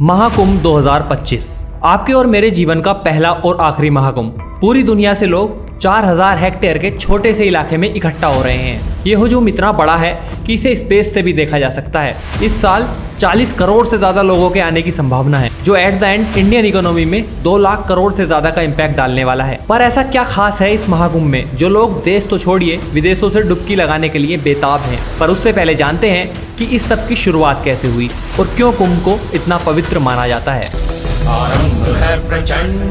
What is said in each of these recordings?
महाकुंभ 2025 आपके और मेरे जीवन का पहला और आखिरी महाकुंभ। पूरी दुनिया से लोग 4000 हेक्टेयर के छोटे से इलाके में इकट्ठा हो रहे हैं। ये हुजूम इतना बड़ा है कि इसे स्पेस से भी देखा जा सकता है। इस साल 40 करोड़ से ज्यादा लोगों के आने की संभावना है, जो at the end Indian economy में 2 लाख करोड़ से ज्यादा का इम्पैक्ट डालने वाला है। पर ऐसा क्या खास है इस महाकुंभ में जो लोग देश तो छोड़िए विदेशों से डुबकी लगाने के लिए बेताब हैं। पर उससे पहले जानते हैं कि इस सब की शुरुआत कैसे हुई और क्यों कुंभ को इतना पवित्र माना जाता है। आरंभ है प्रचंड।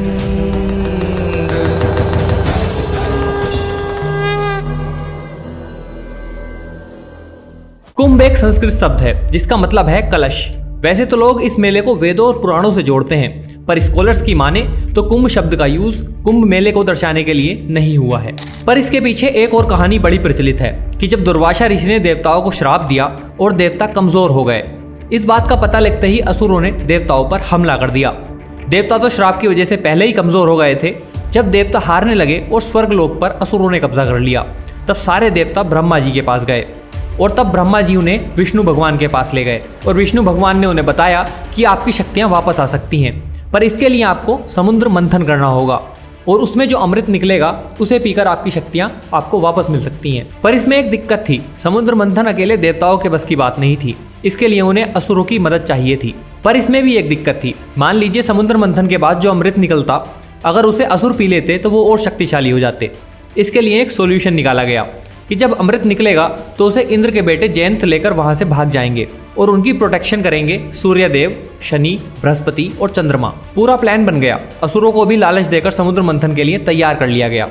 कुंभ एक संस्कृत शब्द है जिसका मतलब है कलश। वैसे तो लोग इस मेले को वेदों और पुराणों से जोड़ते हैं, पर स्कॉलर्स की माने तो कुंभ शब्द का यूज कुंभ मेले को दर्शाने के लिए नहीं हुआ है। पर इसके पीछे एक और कहानी बड़ी प्रचलित है कि जब दुर्वासा ऋषि ने देवताओं को श्राप दिया और देवता कमजोर हो गए, इस बात का पता लगते ही असुरों ने देवताओं पर हमला कर दिया। देवता तो श्राप की वजह से पहले ही कमजोर हो गए थे। जब देवता हारने लगे और स्वर्ग लोक पर असुरों ने कब्जा कर लिया, तब सारे देवता ब्रह्मा जी के पास गए और तब ब्रह्मा जी उन्हें विष्णु भगवान के पास ले गए और विष्णु भगवान ने उन्हें बताया कि आपकी शक्तियां वापस आ सकती हैं, पर इसके लिए आपको समुद्र मंथन करना होगा और उसमें जो अमृत निकलेगा उसे पीकर आपकी शक्तियां आपको वापस मिल सकती हैं। पर इसमें एक दिक्कत थी, समुद्र मंथन अकेले देवताओं के बस की बात नहीं थी, इसके लिए उन्हें असुरों की मदद चाहिए थी। पर इसमें भी एक दिक्कत थी, मान लीजिए समुद्र मंथन के बाद जो अमृत निकलता, अगर उसे असुर पी लेते तो वो और शक्तिशाली हो जाते। इसके लिए एक सोल्यूशन निकाला गया कि जब अमृत निकलेगा तो उसे इंद्र के बेटे जयंत लेकर वहां से भाग जाएंगे और उनकी प्रोटेक्शन करेंगे सूर्यदेव, शनि, बृहस्पति और चंद्रमा। पूरा प्लान बन गया। असुरों को भी लालच देकर समुद्र मंथन के लिए तैयार कर लिया गया।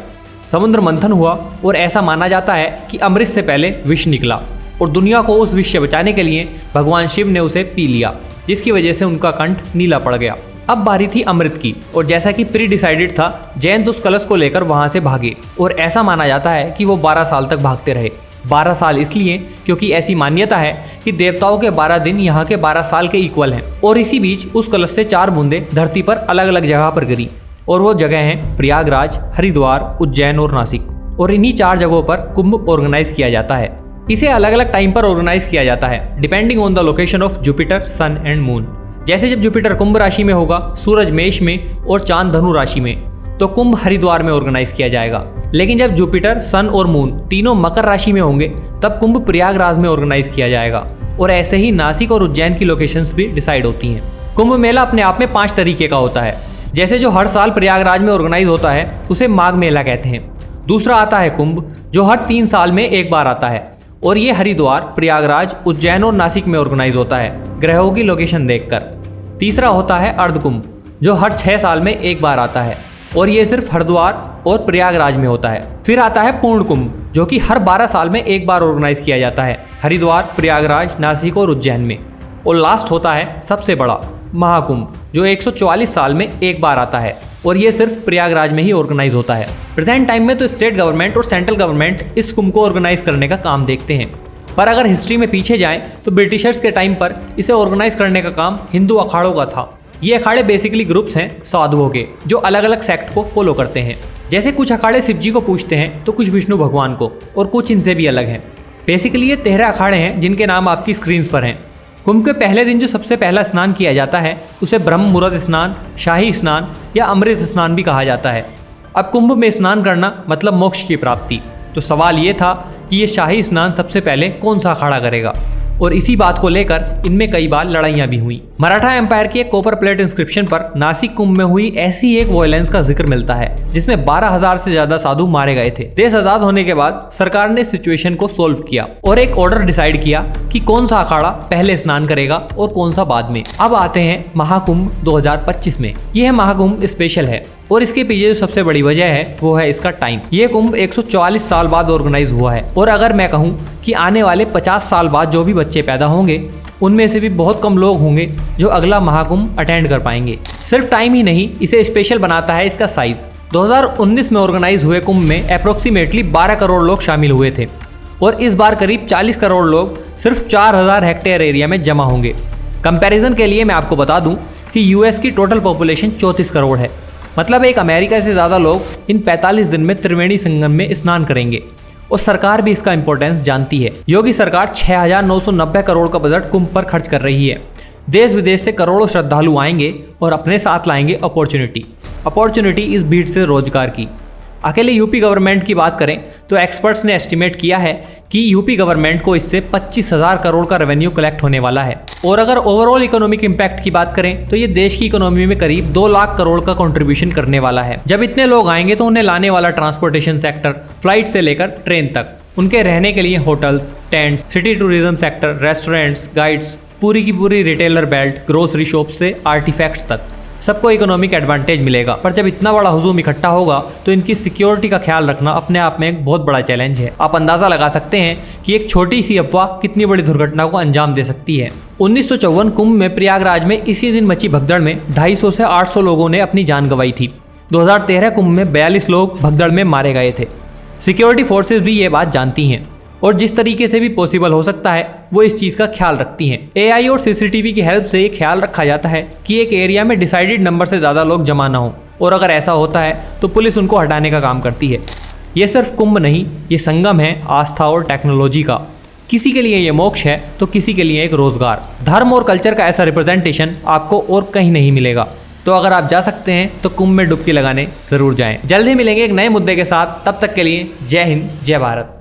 समुद्र मंथन हुआ और ऐसा माना जाता है कि अमृत से पहले विष निकला और दुनिया को उस विष से बचाने के लिए भगवान शिव ने उसे पी लिया, जिसकी वजह से उनका कंठ नीला पड़ गया। अब बारी थी अमृत की और जैसा कि प्री डिसाइडेड था, जयंत उस कलश को लेकर वहां से भागे और ऐसा माना जाता है कि वो 12 साल तक भागते रहे। 12 साल इसलिए क्योंकि ऐसी मान्यता है कि देवताओं के 12 दिन यहाँ के 12 साल के इक्वल हैं। और इसी बीच उस कलश से 4 बूंदें धरती पर अलग अलग जगह पर गिरी और वो जगह हैं प्रयागराज, हरिद्वार, उज्जैन और नासिक। और इन्हीं 4 जगहों पर कुंभ ऑर्गेनाइज किया जाता है। इसे अलग अलग टाइम पर ऑर्गेनाइज किया जाता है depending on the location of Jupiter, sun and moon. जैसे जब जुपिटर कुंभ राशि में होगा, सूरज मेष में और चांद धनु राशि में, तो कुंभ हरिद्वार में ऑर्गेनाइज किया जाएगा। लेकिन जब जुपिटर, सन और मून तीनों मकर राशि में होंगे, तब कुंभ प्रयागराज में ऑर्गेनाइज किया जाएगा। और ऐसे ही नासिक और उज्जैन की लोकेशंस भी डिसाइड होती हैं। कुंभ मेला अपने आप में 5 तरीके का होता है। जैसे जो हर साल प्रयागराज में ऑर्गेनाइज होता है उसे माघ मेला कहते हैं। दूसरा आता है कुंभ, जो हर 3 साल में एक बार आता है और ये हरिद्वार, प्रयागराज, उज्जैन और नासिक में ऑर्गेनाइज होता है ग्रहों की लोकेशन देखकर। तीसरा होता है अर्धकुंभ, जो हर 6 साल में एक बार आता है और ये सिर्फ हरिद्वार और प्रयागराज में होता है। फिर आता है पूर्ण कुंभ, जो कि हर 12 साल में एक बार ऑर्गेनाइज किया जाता है हरिद्वार, प्रयागराज, नासिक और उज्जैन में। और लास्ट होता है सबसे बड़ा महाकुंभ, जो 144 साल में एक बार आता है और ये सिर्फ प्रयागराज में ही ऑर्गेनाइज होता है। प्रेजेंट टाइम में तो स्टेट गवर्नमेंट और सेंट्रल गवर्नमेंट इस कुंभ को ऑर्गेनाइज करने का काम देखते हैं। पर अगर हिस्ट्री में पीछे जाएं तो ब्रिटिशर्स के टाइम पर इसे ऑर्गेनाइज करने का काम हिंदू अखाड़ों का था। ये अखाड़े बेसिकली ग्रुप्स हैं साधुओं के, जो अलग अलग सेक्ट को फॉलो करते हैं। जैसे कुछ अखाड़े शिव जी को पूजते हैं तो कुछ विष्णु भगवान को, और कुछ इनसे भी अलग हैं। बेसिकली ये 13 अखाड़े हैं जिनके नाम आपकी स्क्रीन पर हैं। कुंभ के पहले दिन जो सबसे पहला स्नान किया जाता है उसे ब्रह्म मुहूर्त स्नान, शाही स्नान या अमृत स्नान भी कहा जाता है। अब कुंभ में स्नान करना मतलब मोक्ष की प्राप्ति। तो सवाल ये था कि ये शाही स्नान सबसे पहले कौन सा अखाड़ा करेगा, और इसी बात को लेकर इनमें कई बार लड़ाइयां भी हुई। मराठा एम्पायर की एक कॉपर प्लेट इंस्क्रिप्शन पर नासिक कुंभ में हुई ऐसी एक वॉयलेंस का जिक्र मिलता है जिसमें 12,000 से ज्यादा साधु मारे गए थे। देश आजाद होने के बाद सरकार ने सिचुएशन को सोल्व किया और एक ऑर्डर डिसाइड किया कि कौन सा अखाड़ा पहले स्नान करेगा और कौन सा बाद में। अब आते हैं महाकुंभ 2025 में। यह महाकुंभ स्पेशल है और इसके पीछे जो सबसे बड़ी वजह है वो है इसका टाइम। ये कुंभ 144 साल बाद ऑर्गेनाइज हुआ है और अगर मैं कहूँ कि आने वाले 50 साल बाद जो भी बच्चे पैदा होंगे उनमें से भी बहुत कम लोग होंगे जो अगला महाकुंभ अटेंड कर पाएंगे। सिर्फ टाइम ही नहीं, इसे स्पेशल बनाता है इसका साइज। 2019 में ऑर्गेनाइज हुए कुंभ में अप्रोक्सीमेटली 12 करोड़ लोग शामिल हुए थे और इस बार करीब 40 करोड़ लोग सिर्फ 4000 हेक्टेयर एरिया में जमा होंगे। कंपैरिजन के लिए मैं आपको बता दूं कि यूएस की टोटल पॉपुलेशन 34 करोड़ है। मतलब एक अमेरिका से ज़्यादा लोग इन 45 दिन में त्रिवेणी संगम में स्नान करेंगे और सरकार भी इसका इंपॉर्टेंस जानती है। योगी सरकार 6,990 करोड़ का बजट कुंभ पर खर्च कर रही है, देश विदेश से करोड़ों श्रद्धालु आएंगे और अपने साथ लाएंगे अपॉर्चुनिटी इस भीड़ से रोजगार की। अकेले यूपी गवर्नमेंट की बात करें तो एक्सपर्ट्स ने एस्टिमेट किया है कि यूपी गवर्नमेंट को इससे 25,000 करोड़ का रेवेन्यू कलेक्ट होने वाला है। और अगर ओवरऑल इकोनॉमिक इम्पैक्ट की बात करें तो ये देश की इकोनॉमी में करीब 2 लाख करोड़ का कंट्रीब्यूशन करने वाला है। जब इतने लोग आएंगे तो उन्हें लाने वाला ट्रांसपोर्टेशन सेक्टर, फ्लाइट से लेकर ट्रेन तक, उनके रहने के लिए hotels, tents, city tourism sector, restaurants, guides, पूरी की पूरी रिटेलर बेल्ट, ग्रोसरी शॉप से आर्टिफैक्ट्स तक, सबको इकोनॉमिक एडवांटेज मिलेगा। पर जब इतना बड़ा हुजूम इकट्ठा होगा तो इनकी सिक्योरिटी का ख्याल रखना अपने आप में एक बहुत बड़ा चैलेंज है। आप अंदाजा लगा सकते हैं कि एक छोटी सी अफवाह कितनी बड़ी दुर्घटना को अंजाम दे सकती है। 1954 कुंभ में प्रयागराज में इसी दिन मची भगदड़ में 250 से 800 लोगों ने अपनी जान गंवाई थी। 2013 कुंभ में 42 लोग भगदड़ में मारे गए थे। सिक्योरिटी फोर्सेज भी ये बात जानती हैं और जिस तरीके से भी पॉसिबल हो सकता है वो इस चीज़ का ख्याल रखती हैं। AI और CCTV की हेल्प से ये ख्याल रखा जाता है कि एक एरिया में डिसाइडेड नंबर से ज़्यादा लोग जमा ना हो, और अगर ऐसा होता है तो पुलिस उनको हटाने का काम करती है। ये सिर्फ कुंभ नहीं, ये संगम है आस्था और टेक्नोलॉजी का। किसी के लिए ये मोक्ष है तो किसी के लिए एक रोजगार। धर्म और कल्चर का ऐसा रिप्रेजेंटेशन आपको और कहीं नहीं मिलेगा। तो अगर आप जा सकते हैं तो कुंभ में डुबकी लगाने ज़रूर जाएं। जल्द ही मिलेंगे एक नए मुद्दे के साथ, तब तक के लिए जय हिंद, जय भारत।